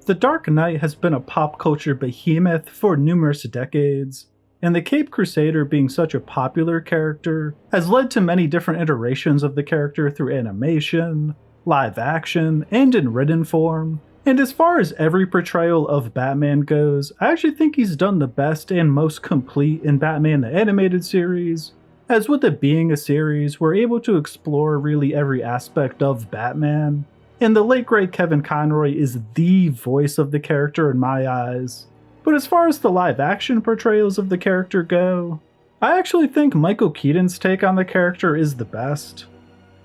The Dark Knight has been a pop culture behemoth for numerous decades, and the Caped Crusader being such a popular character has led to many different iterations of the character through animation, live action, and in written form. And as far as every portrayal of Batman goes, I actually think he's done the best and most complete in Batman the Animated Series. As with it being a series, we're able to explore really every aspect of Batman, and the late great Kevin Conroy is the voice of the character in my eyes. But as far as the live action portrayals of the character go, I actually think Michael Keaton's take on the character is the best.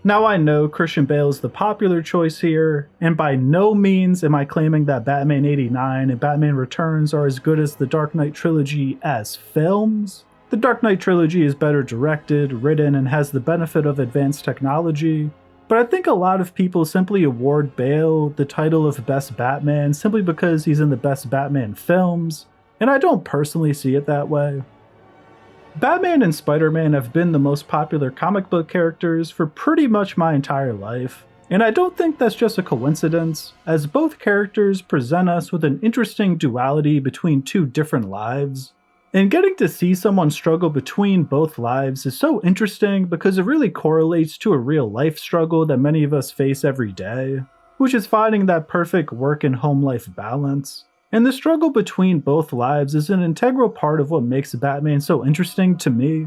Now I know Christian Bale is the popular choice here, and by no means am I claiming that Batman 89 and Batman Returns are as good as the Dark Knight trilogy as films. The Dark Knight trilogy is better directed, written, and has the benefit of advanced technology. But I think a lot of people simply award Bale the title of Best Batman simply because he's in the Best Batman films, and I don't personally see it that way. Batman and Spider-Man have been the most popular comic book characters for pretty much my entire life, and I don't think that's just a coincidence, as both characters present us with an interesting duality between two different lives. And getting to see someone struggle between both lives is so interesting because it really correlates to a real life struggle that many of us face every day, which is finding that perfect work and home life balance. And the struggle between both lives is an integral part of what makes Batman so interesting to me.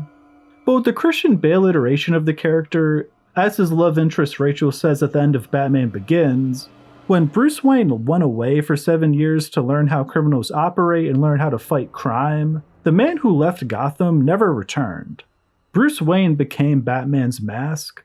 But with the Christian Bale iteration of the character, as his love interest Rachel says at the end of Batman Begins, when Bruce Wayne went away for 7 years to learn how criminals operate and learn how to fight crime, the man who left Gotham never returned. Bruce Wayne became Batman's mask,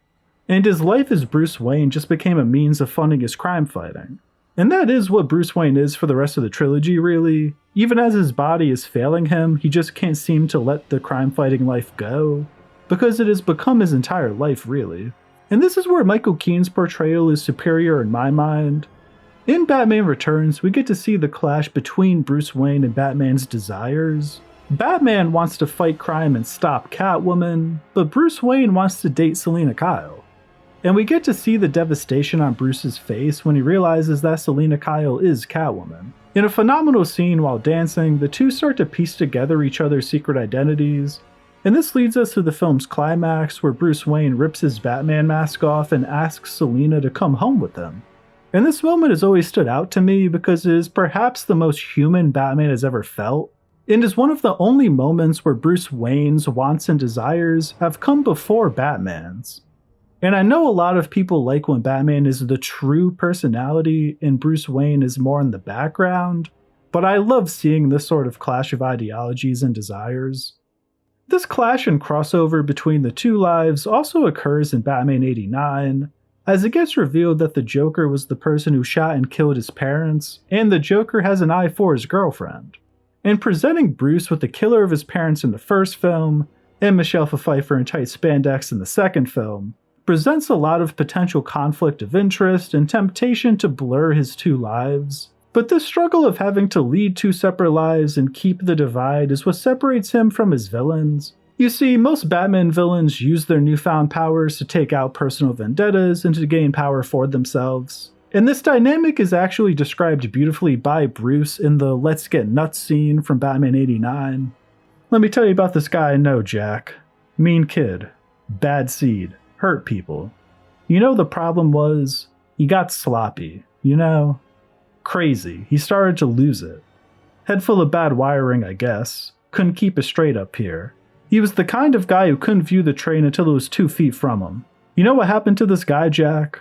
and his life as Bruce Wayne just became a means of funding his crime fighting. And that is what Bruce Wayne is for the rest of the trilogy, really. Even as his body is failing him, he just can't seem to let the crime fighting life go, because it has become his entire life, really. And this is where Michael Keaton's portrayal is superior in my mind. In Batman Returns, we get to see the clash between Bruce Wayne and Batman's desires. Batman wants to fight crime and stop Catwoman, but Bruce Wayne wants to date Selina Kyle. And we get to see the devastation on Bruce's face when he realizes that Selina Kyle is Catwoman. In a phenomenal scene while dancing, the two start to piece together each other's secret identities, and this leads us to the film's climax where Bruce Wayne rips his Batman mask off and asks Selina to come home with him. And this moment has always stood out to me because it is perhaps the most human Batman has ever felt, and is one of the only moments where Bruce Wayne's wants and desires have come before Batman's. And I know a lot of people like when Batman is the true personality and Bruce Wayne is more in the background, but I love seeing this sort of clash of ideologies and desires. This clash and crossover between the two lives also occurs in Batman 89, as it gets revealed that the Joker was the person who shot and killed his parents, and the Joker has an eye for his girlfriend. And presenting Bruce with the killer of his parents in the first film, and Michelle Pfeiffer in tight spandex in the second film, presents a lot of potential conflict of interest and temptation to blur his two lives. But this struggle of having to lead two separate lives and keep the divide is what separates him from his villains. You see, most Batman villains use their newfound powers to take out personal vendettas and to gain power for themselves. And this dynamic is actually described beautifully by Bruce in the Let's Get Nuts scene from Batman 89. Let me tell you about this guy I know, Jack. Mean kid. Bad seed. Hurt people. You know the problem was, he got sloppy. You know? Crazy. He started to lose it. Head full of bad wiring, I guess. Couldn't keep it straight up here. He was the kind of guy who couldn't view the train until it was 2 feet from him. You know what happened to this guy, Jack?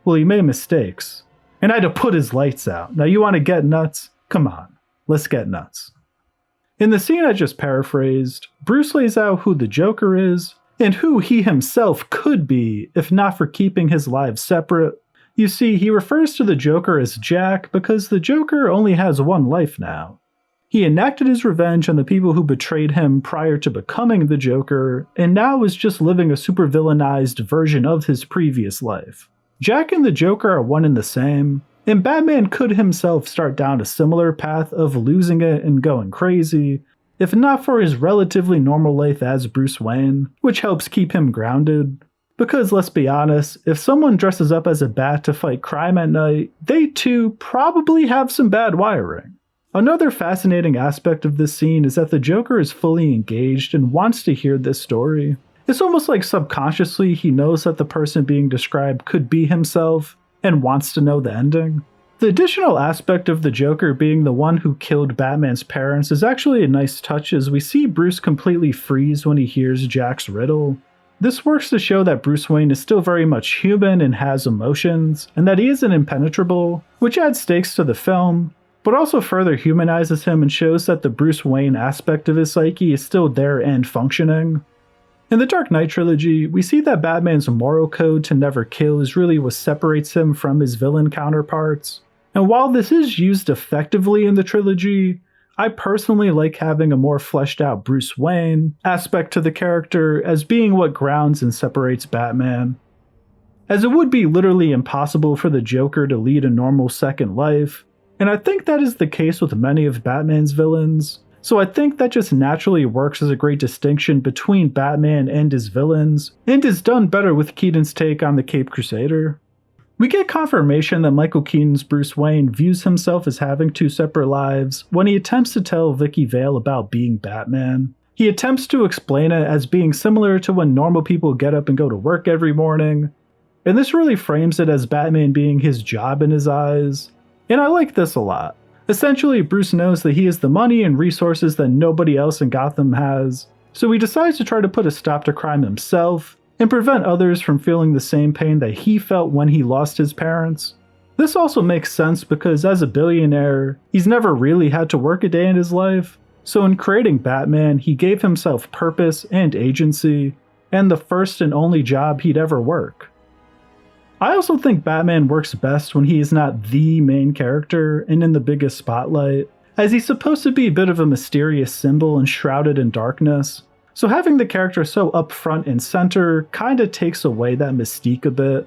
Well, he made mistakes, and I had to put his lights out. Now you want to get nuts? Come on, let's get nuts. In the scene I just paraphrased, Bruce lays out who the Joker is, and who he himself could be if not for keeping his lives separate. You see, he refers to the Joker as Jack because the Joker only has one life now. He enacted his revenge on the people who betrayed him prior to becoming the Joker, and now is just living a supervillainized version of his previous life. Jack and the Joker are one and the same, and Batman could himself start down a similar path of losing it and going crazy, if not for his relatively normal life as Bruce Wayne, which helps keep him grounded. Because let's be honest, if someone dresses up as a bat to fight crime at night, they too probably have some bad wiring. Another fascinating aspect of this scene is that the Joker is fully engaged and wants to hear this story. It's almost like subconsciously he knows that the person being described could be himself and wants to know the ending. The additional aspect of the Joker being the one who killed Batman's parents is actually a nice touch, as we see Bruce completely freeze when he hears Jack's riddle. This works to show that Bruce Wayne is still very much human and has emotions, and that he isn't impenetrable, which adds stakes to the film, but also further humanizes him and shows that the Bruce Wayne aspect of his psyche is still there and functioning. In the Dark Knight trilogy, we see that Batman's moral code to never kill is really what separates him from his villain counterparts. And while this is used effectively in the trilogy, I personally like having a more fleshed out Bruce Wayne aspect to the character as being what grounds and separates Batman. As it would be literally impossible for the Joker to lead a normal second life, and I think that is the case with many of Batman's villains. So I think that just naturally works as a great distinction between Batman and his villains, and is done better with Keaton's take on the Caped Crusader. We get confirmation that Michael Keaton's Bruce Wayne views himself as having two separate lives when he attempts to tell Vicky Vale about being Batman. He attempts to explain it as being similar to when normal people get up and go to work every morning, and this really frames it as Batman being his job in his eyes, and I like this a lot. Essentially, Bruce knows that he has the money and resources that nobody else in Gotham has, so he decides to try to put a stop to crime himself and prevent others from feeling the same pain that he felt when he lost his parents. This also makes sense because as a billionaire, he's never really had to work a day in his life, so in creating Batman, he gave himself purpose and agency, and the first and only job he'd ever work. I also think Batman works best when he is not the main character and in the biggest spotlight, as he's supposed to be a bit of a mysterious symbol and shrouded in darkness, so having the character so up front and center kinda takes away that mystique a bit.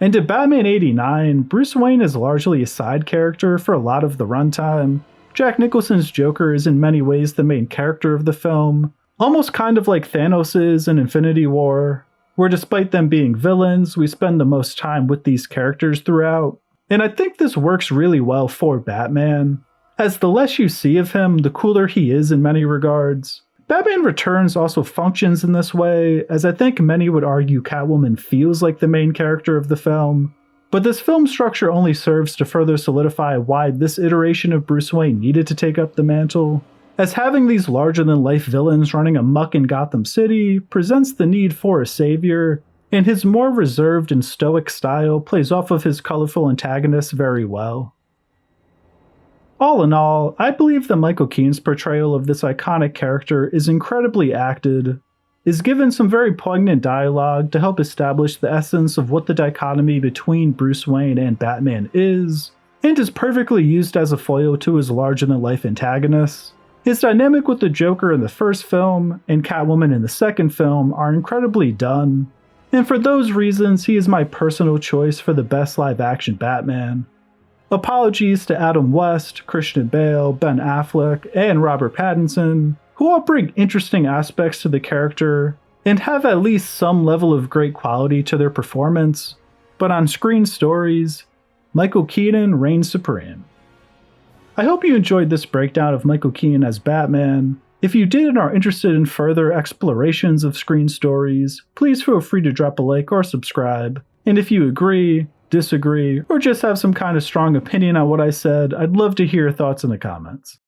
And in Batman 89, Bruce Wayne is largely a side character for a lot of the runtime. Jack Nicholson's Joker is in many ways the main character of the film, almost kind of like Thanos is in Infinity War, where despite them being villains, we spend the most time with these characters throughout. And I think this works really well for Batman, as the less you see of him, the cooler he is in many regards. Batman Returns also functions in this way, as I think many would argue Catwoman feels like the main character of the film, but this film structure only serves to further solidify why this iteration of Bruce Wayne needed to take up the mantle, as having these larger-than-life villains running amok in Gotham City presents the need for a savior, and his more reserved and stoic style plays off of his colorful antagonists very well. All in all, I believe that Michael Keaton's portrayal of this iconic character is incredibly acted, is given some very poignant dialogue to help establish the essence of what the dichotomy between Bruce Wayne and Batman is, and is perfectly used as a foil to his larger-than-life antagonists. His dynamic with the Joker in the first film and Catwoman in the second film are incredibly done, and for those reasons he is my personal choice for the best live-action Batman. Apologies to Adam West, Christian Bale, Ben Affleck, and Robert Pattinson, who all bring interesting aspects to the character and have at least some level of great quality to their performance, but on screen stories, Michael Keaton reigns supreme. I hope you enjoyed this breakdown of Michael Keaton as Batman. If you did and are interested in further explorations of screen stories, please feel free to drop a like or subscribe. And if you agree, disagree, or just have some kind of strong opinion on what I said, I'd love to hear your thoughts in the comments.